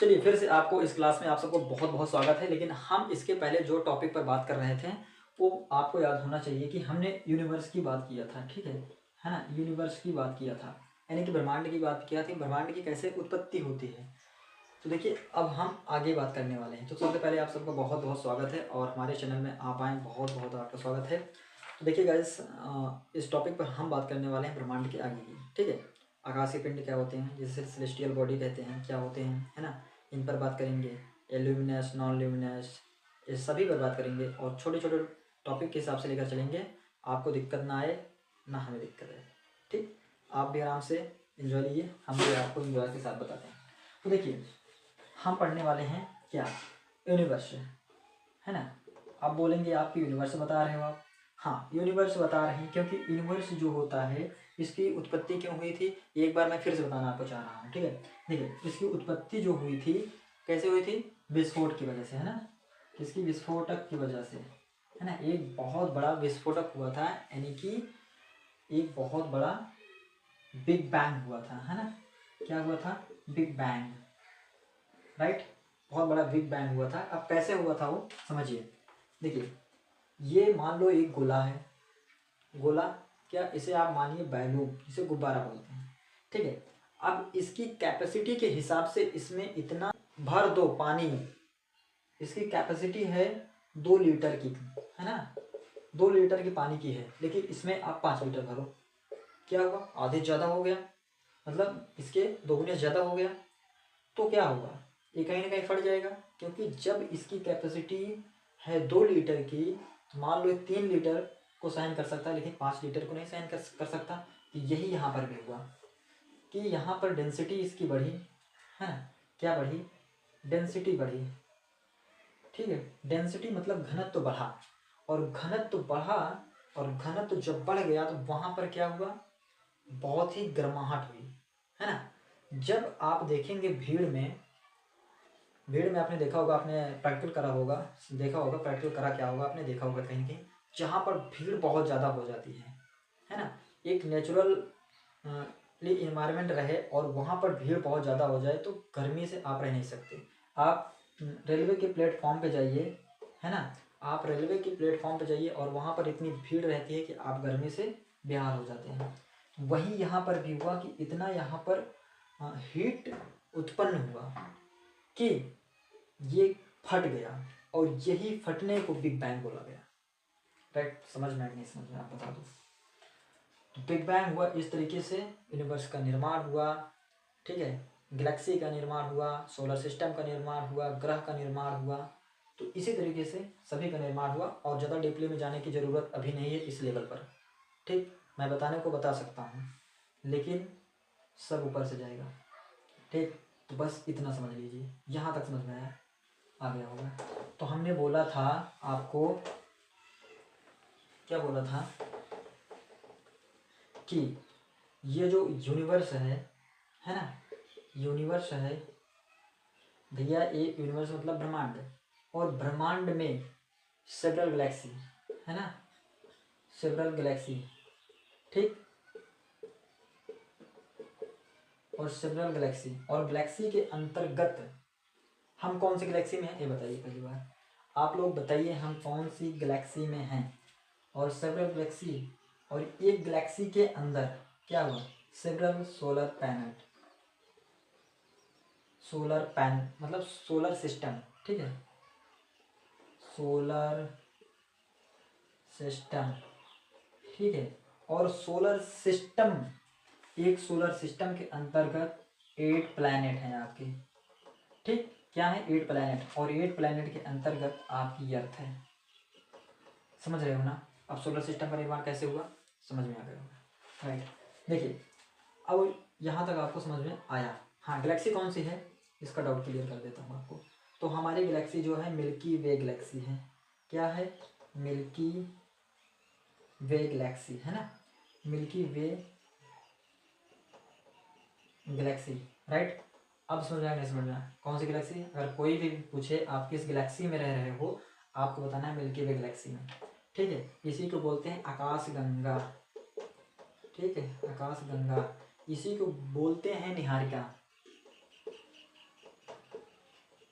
चलिए फिर से आपको इस क्लास में आप सबको बहुत बहुत स्वागत है। लेकिन हम इसके पहले जो टॉपिक पर बात कर रहे थे वो आपको याद होना चाहिए कि हमने यूनिवर्स की बात किया था, ठीक है ना। यूनिवर्स की बात किया था, यानी कि ब्रह्मांड की बात किया थी, ब्रह्मांड की कैसे उत्पत्ति होती है। तो देखिए अब हम आगे बात करने वाले हैं। तो सबसे पहले आप सबका बहुत बहुत स्वागत है और हमारे चैनल में आप आए, बहुत बहुत आपका स्वागत है। तो देखिए गाइस, इस टॉपिक पर हम बात करने वाले हैं ब्रह्मांड के आगे की, ठीक है। आकाशीय पिंड क्या होते हैं, जिसे सेलेस्टियल बॉडी कहते हैं, क्या होते हैं, है ना। इन पर बात करेंगे। ल्यूमिनस, नॉन ल्यूमिनस, ये सभी पर बात करेंगे और छोटे छोटे टॉपिक के हिसाब से लेकर चलेंगे। आपको दिक्कत ना आए, ना हमें दिक्कत आए, ठीक। आप भी आराम से इन्जॉय लीजिए, हम भी आपको इन्जॉय के साथ बताते हैं। तो देखिए हम पढ़ने वाले हैं क्या, यूनिवर्स, है ना। आप बोलेंगे आपकी यूनिवर्स बता रहे हो आप। हाँ, यूनिवर्स बता रहे हैं क्योंकि यूनिवर्स जो होता है इसकी उत्पत्ति क्यों हुई थी, एक बार मैं फिर से बताना आपको चाह रहा हूँ, ठीक है। देखिए इसकी उत्पत्ति जो हुई थी कैसे हुई थी, विस्फोट की वजह से, है ना। किसकी, विस्फोटक की वजह से, है ना। एक बहुत बड़ा विस्फोटक हुआ था, यानी कि एक बहुत बड़ा बिग बैंग हुआ था, है ना। क्या हुआ था, बिग बैंग, राइट। बहुत बड़ा बिग बैंग हुआ था। अब कैसे हुआ था वो समझिए। देखिए ये मान लो एक गोला है, गोला, क्या इसे आप मानिए बैलून, इसे गुब्बारा बोलते हैं, ठीक है। अब इसकी कैपेसिटी के हिसाब से इसमें इतना भर दो पानी, इसकी कैपेसिटी है 2 लीटर की, है ना। 2 लीटर की पानी की है, लेकिन इसमें आप 5 लीटर भरो, क्या हुआ, आधे ज़्यादा हो गया, मतलब इसके दोगुने ज़्यादा हो गया। तो क्या होगा, ये कहीं ना कहीं फट जाएगा, क्योंकि जब इसकी कैपेसिटी है 2 लीटर की, तो मान लो 3 लीटर को सहन कर सकता है लेकिन 5 लीटर को नहीं सहन कर सकता। तो यही यहाँ पर भी हुआ कि यहाँ पर डेंसिटी इसकी बढ़ी, है ना। क्या बढ़ी, डेंसिटी बढ़ी, ठीक है। डेंसिटी मतलब घनत्व तो बढ़ा, और घनत्व तो बढ़ा, और घनत्व तो जब बढ़ गया तो वहाँ पर क्या हुआ, बहुत ही गर्माहट हुई, है ना। जब आप देखेंगे भीड़ में आपने देखा होगा, आपने प्रैक्टिकल करा होगा, देखा होगा प्रैक्टिकल करा क्या होगा, आपने देखा होगा कहीं कहीं जहाँ पर भीड़ बहुत ज़्यादा हो जाती है ना। एक नेचुरल इन्वायरमेंट रहे और वहाँ पर भीड़ बहुत ज़्यादा हो जाए तो गर्मी से आप रह नहीं सकते। आप रेलवे के प्लेटफॉर्म पे जाइए, है ना। आप रेलवे के प्लेटफॉर्म पे जाइए और वहाँ पर इतनी भीड़ रहती है कि आप गर्मी से बेहाल हो जाते हैं। वही यहाँ पर भी हुआ कि इतना यहाँ पर हीट उत्पन्न हुआ कि ये फट गया, और यही फटने को बिग बैंग बोला गया, राइट। समझ में नहीं समझ में आप बता दो। तो बिग बैंग हुआ, इस तरीके से यूनिवर्स का निर्माण हुआ, ठीक है। गैलेक्सी का निर्माण हुआ, सोलर सिस्टम का निर्माण हुआ, ग्रह का निर्माण हुआ। तो इसी तरीके से सभी का निर्माण हुआ, और ज़्यादा डीपली में जाने की ज़रूरत अभी नहीं है इस लेवल पर, ठीक। मैं बताने को बता सकता हूँ लेकिन सब ऊपर से जाएगा, ठीक। तो बस इतना समझ लीजिए, यहाँ तक समझ में आया, आ गया होगा। तो हमने बोला था आपको, क्या बोला था कि ये जो यूनिवर्स है ना, यूनिवर्स है भैया, ये यूनिवर्स मतलब ब्रह्मांड, और ब्रह्मांड में सेवरल गैलेक्सी, है ना, सेवरल गैलेक्सी, ठीक। और सेवरल गैलेक्सी, और गैलेक्सी के अंतर्गत हम कौन सी गैलेक्सी में हैं, ये बताइए पहली बार। आप लोग बताइए हम कौन सी गैलेक्सी में हैं। और सेवरल गैलेक्सी, और एक गैलेक्सी के अंदर क्या हुआ, several solar panel, solar pan मतलब सोलर सिस्टम, ठीक है, सोलर सिस्टम, ठीक है। और सोलर सिस्टम, एक सोलर सिस्टम के अंतर्गत 8 प्लैनेट हैं आपके, ठीक। क्या है, 8 प्लैनेट, और 8 प्लैनेट के अंतर्गत आपकी अर्थ है। समझ रहे हो ना। अब सोलर सिस्टम का निर्माण कैसे हुआ समझ में आ गया होगा, राइट। देखिए अब यहाँ तक आपको समझ में आया। हाँ, गैलेक्सी कौन सी है इसका डाउट क्लियर कर देता हूँ आपको। तो हमारी गैलेक्सी जो है मिल्की वे गैलेक्सी है। क्या है, मिल्की वे गैलेक्सी, है ना, मिल्की वे गैलेक्सी, राइट। अब समझ में आया नहीं समझ में आया, कौन सी गैलेक्सी, अगर कोई भी पूछे आप किस गैलेक्सी में रह रहे हो, आपको बताना है मिल्की वे गैलेक्सी में, ठीक है। इसी को बोलते हैं आकाश गंगा, ठीक है, आकाश गंगा। इसी को बोलते हैं निहारिका,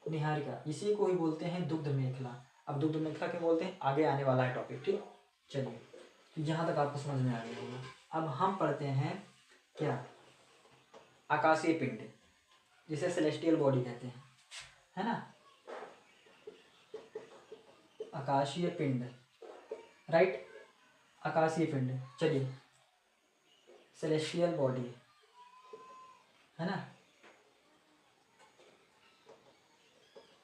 निहारिका, इसी को ही बोलते हैं दुग्ध मेखला। अब दुग्ध मेखला क्यों बोलते हैं, आगे आने वाला है टॉपिक, ठीक। चलिए, तो यहाँ तक आपको समझ में आ गया होगा। अब हम पढ़ते हैं क्या, आकाशीय पिंड, जिसे सेलेस्टियल बॉडी कहते हैं, है ना, आकाशीय पिंड, राइट, आकाशीय पिंड। चलिए, सेलेस्टियल बॉडी, है ना,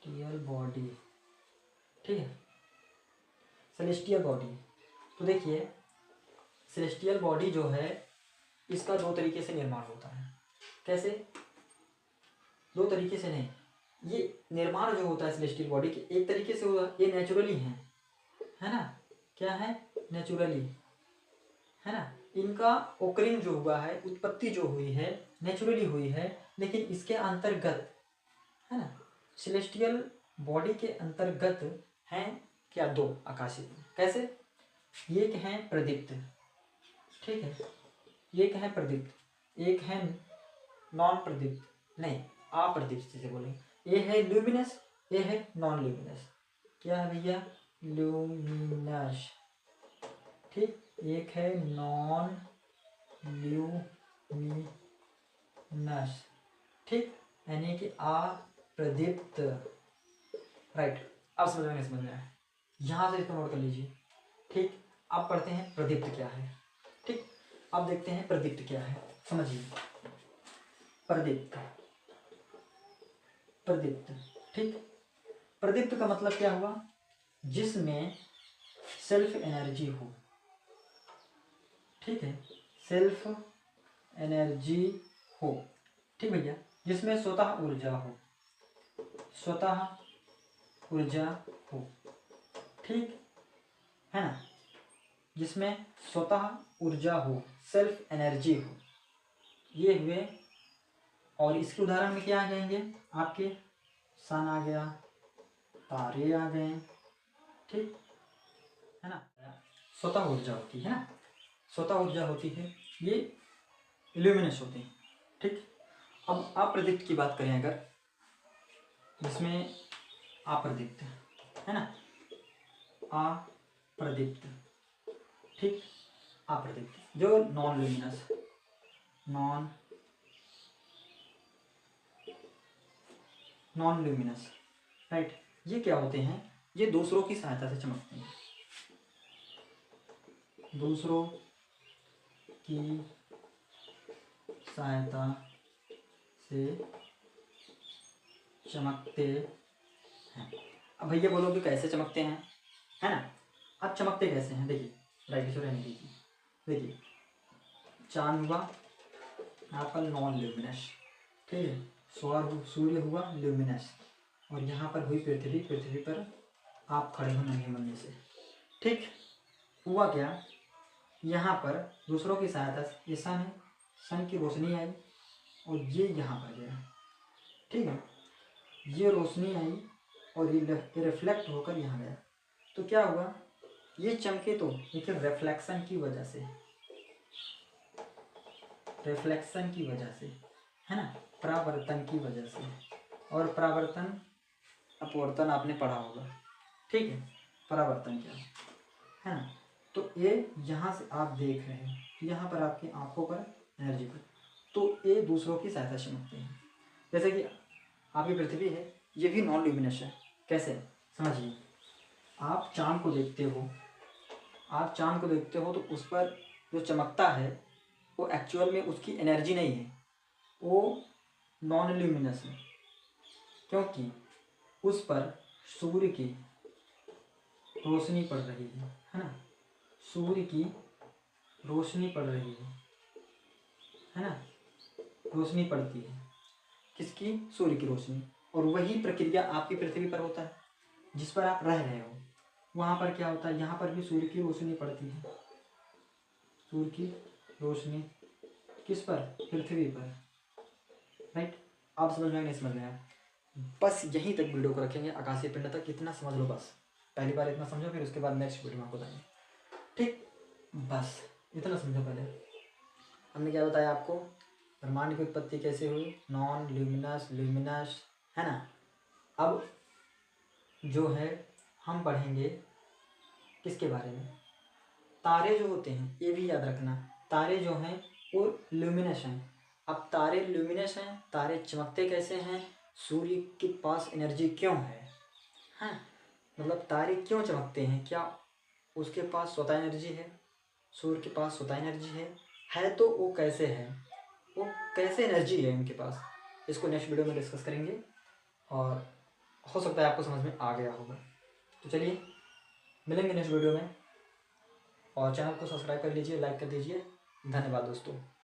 सेलेस्टियल बॉडी, ठीक है, सेलेस्टियल बॉडी। तो देखिए, सेलेस्टियल बॉडी जो है, इसका दो तरीके से निर्माण होता है। कैसे, दो तरीके से नहीं, ये निर्माण जो होता है सेलेस्टियल बॉडी के, एक तरीके से होगा, ये नेचुरली है ना, क्या है, नेचुरली, है ना। इनका ओकरिंग जो हुआ है, उत्पत्ति जो हुई है, नेचुरली हुई है, लेकिन इसके अंतर्गत, है ना, सेलेस्टियल बॉडी के अंतर्गत हैं क्या, दो आकाशीय। कैसे, एक है प्रदीप्त, ठीक है, एक है प्रदीप्त, एक है नॉन प्रदीप्त, नहीं अप्रदीप्त जिसे बोलेंगे। ये है ल्यूमिनस, ये है नॉन ल्यूमिनस। क्या है भैया, ल्यूमिनस, ठीक। एक है नॉन ल्यूमिनस, ठीक, यानी कि अप्रदीप्त, राइट। अब समझ में, समझ में आया, यहाँ से इसको नोट कर लीजिए, ठीक। अब पढ़ते हैं प्रदीप्त क्या है, ठीक। अब देखते हैं प्रदीप्त क्या है, समझिए, प्रदीप्त, प्रदीप्त, ठीक। प्रदीप्त का मतलब क्या हुआ, जिसमें सेल्फ एनर्जी हो, ठीक है, सेल्फ एनर्जी हो, ठीक भैया, जिसमें स्वतः ऊर्जा हो, स्वतः ऊर्जा हो, ठीक है ना, जिसमें स्वतः ऊर्जा हो, सेल्फ एनर्जी हो, ये हुए। और इसके उदाहरण में क्या आ जाएंगे आपके, सन आ गया, तारे आ गए, ठीक है ना, स्वतः ऊर्जा होती है ना, स्वतः ऊर्जा होती है, ये इल्यूमिनस होते हैं, ठीक। अब अप्रदीप्त की बात करें अगर, जिसमें अप्रदीप्त, है ना, अप्रदीप्त, ठीक, अप्रदीप्त जो non luminous, non luminous, right. ये क्या होते हैं, ये दूसरों की सहायता से चमकते हैं, दूसरों की सहायता से चमकते हैं। अब भैया बोलोगे कैसे चमकते हैं, है ना। अब चमकते कैसे हैं, देखिए, ब्राइटनेस रहने दीजिए, देखिए, चांद हुआ आपका नॉन ल्यूमिनस, ठीक है, सूर्य हुआ ल्यूमिनस, और यहाँ पर हुई पृथ्वी, पृथ्वी पर आप खड़े हो नंगे मुन्ने से, ठीक। हुआ क्या, यहाँ पर दूसरों की सहायता से, ये सन है, सन की रोशनी आई और ये यहाँ पर गया, ठीक है, ये रोशनी आई और ये रिफ्लेक्ट होकर यहाँ गया, तो क्या हुआ, ये चमके तो लेकिन रिफ्लेक्शन की वजह से, रिफ्लेक्शन की वजह से, है ना, परावर्तन की वजह से, और परावर्तन अपवर्तन आपने पढ़ा होगा, ठीक है, परावर्तन क्या है ना। तो ये यहाँ से आप देख रहे हैं, यहाँ पर आपकी आंखों पर एनर्जी पर, तो ये दूसरों की सहायता से चमकते हैं। जैसे कि आपकी पृथ्वी है, ये भी नॉन ल्यूमिनस है, कैसे, समझिए, आप चांद को देखते हो, आप चांद को देखते हो, तो उस पर जो चमकता है वो एक्चुअल में उसकी एनर्जी नहीं है, वो नॉन ल्यूमिनस है, क्योंकि उस पर सूर्य की रोशनी पड़ रही है ना, सूर्य की रोशनी पड़ रही है ना, रोशनी पड़ती है, किसकी, सूर्य की रोशनी, और वही प्रक्रिया आपकी पृथ्वी पर होता है, जिस पर आप रह रहे हो, वहाँ पर क्या होता है, यहाँ पर भी सूर्य की रोशनी पड़ती है, सूर्य की रोशनी किस पर, पृथ्वी पर, राइट। आप समझ में नहीं समझ में आया, बस यहीं तक वीडियो को रखेंगे, आकाशीय पिंड तक इतना समझ लो, बस पहली बार इतना समझो, फिर उसके बाद नेक्स्ट वीडियो में आपको बताएंगे, ठीक, बस इतना समझो। पहले हमने क्या बताया आपको, ब्रह्मांड की उत्पत्ति कैसे हुई, नॉन ल्यूमिनस, ल्यूमिनस, है ना, अब जो है हम पढ़ेंगे किसके बारे में, तारे जो होते हैं, ये भी याद रखना, तारे जो हैं वो ल्यूमिनस हैं। अब तारे ल्यूमिनस हैं, तारे चमकते कैसे हैं, सूर्य के पास एनर्जी क्यों है, हैं, मतलब तारे क्यों चमकते हैं, क्या उसके पास स्वतः एनर्जी है, सूर्य के पास स्वतः एनर्जी है तो वो कैसे है, वो कैसे एनर्जी है उनके पास, इसको नेक्स्ट वीडियो में डिस्कस करेंगे और हो सकता है आपको समझ में आ गया होगा। तो चलिए मिलेंगे नेक्स्ट वीडियो में, और चैनल को सब्सक्राइब कर लीजिए, लाइक कर दीजिए। धन्यवाद दोस्तों।